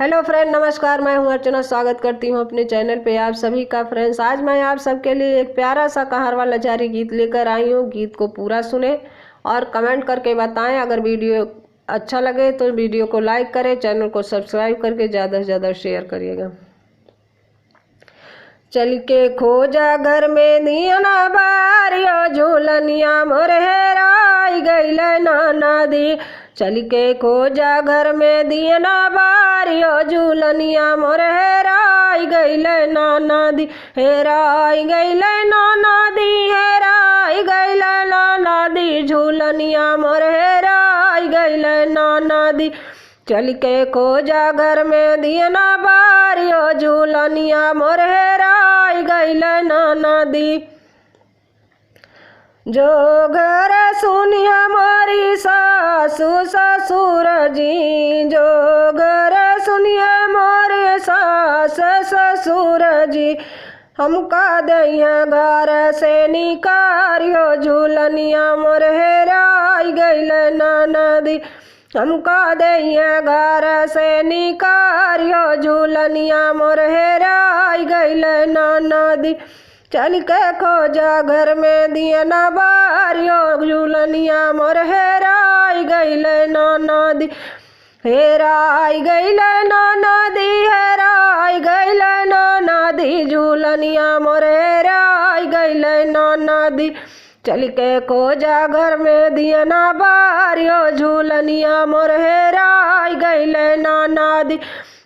Hello friend, नमस्कार। मैं हूं अर्चना, स्वागत करती हूं अपने चैनल पे आप सभी का। फ्रेंड्स, आज मैं आप सबके लिए एक प्यारा सा कहारवा लचारी गीत लेकर आई हूं। गीत को पूरा सुने और कमेंट करके बताएं। अगर वीडियो अच्छा लगे तो वीडियो को लाइक करें, चैनल को सब्सक्राइब करके ज़्यादा से ज़्यादा शेयर करिएगा। चल के खोजा घर में दियना बारियो, झूलनिया मोर हेराई गईल नाना दी। चल के खोजा घर में दियना बारियो, झूलनिया मोर हेराई गईल नाना दी। हेराई गईल नाना दी, हेराई गईल नाना दी, झूलनिया मोर हेराई गईल नाना दी। चल के खोजा घर में दियना बारियो, झूलनिया मोर हेराई गईल नाना दी। जो घर सुनिया मोरी सासु ससुर जी, जो घर सुनिया मोरे सास ससुर जी, हमका दैया घर से निकारियो, झूलनिया मोर हेराई गईल नाना दी। हमका दैया घर से निकारियो, झूलनिया मोर हेराई गईल नाना दी। चल के खोजा घर में दियना बारियो, झूलनिया मोर हेराई गईल नाना दी। हेराई गईल नाना दी, हेराई गईल नाना दी, झूलनिया मोर हेराई गईल नाना दी। चल के खोजा घर में दियना बारियो, झूलनिया मोर हेराई गईल नाना दी।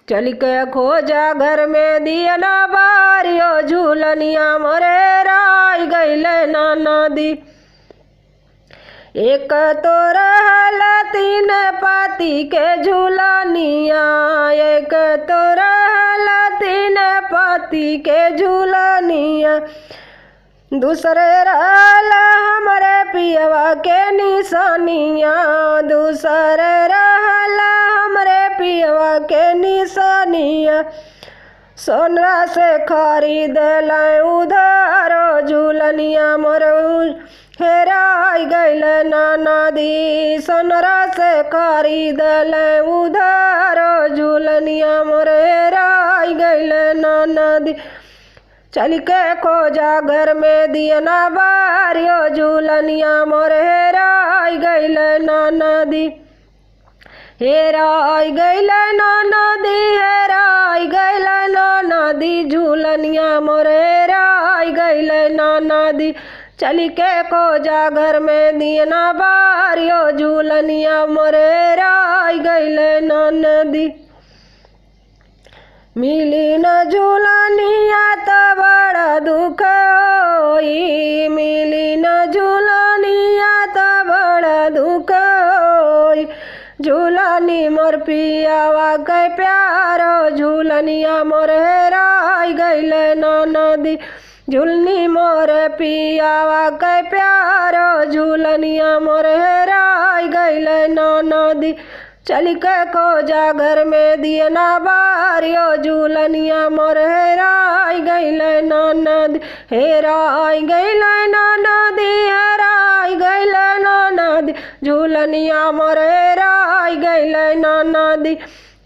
चल के खोजा घर में दियना बारियो, झूलनिया मोर हेराई गईल नाना दी। एक तो रहल तीन पाती के झूलनिया, एक तो रहल तीन पाती के झूलनिया, दूसरे रहल हमरे पियवा के निशानिया, दूसरे रहल हमरे पियवा के निशानिया। सोनरा से खरीद लाए उधारो, झूलनिया मोर हेराई गईल नाना दी। सोनरा से खरीद लाए उधारो, झूलनिया मोर हेराई गईल नाना दी। चल के खोजा घर में दियना बारियो, झूलनिया मोर हेराई गईल नाना दी। हेराई गईल नाना दी, हेराई गईल नाना दी, झूलनिया मोर हेराई गईल नाना दी। चल के खोजा घर में दियना बारियो, झूलनिया मोर हेराई गईल नाना दी। मिली न झूलनिया त बड़ा दुख होई, मिली न झूलनिया त बड़ा दुख होई। झूलनी मोर पियावा के प्यारो, झूलनिया मोर हेराई गईल नाना दी। झूलनी मोर पियावा के प्यारो, झूलनिया मोर हेराई गईल नाना दी। चल के खोजा घर में दियना बारियो, झूलनिया मोर हेराई गईल नाना दी। हेराई गईल नाना दी, हेराई गईल नाना दी, झूलनिया मोर हेराई गईल नाना दी।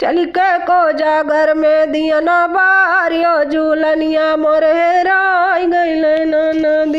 चल के खोजा घर में दियना बारियो, झूलनिया मोर हेराई गईल नाना दी।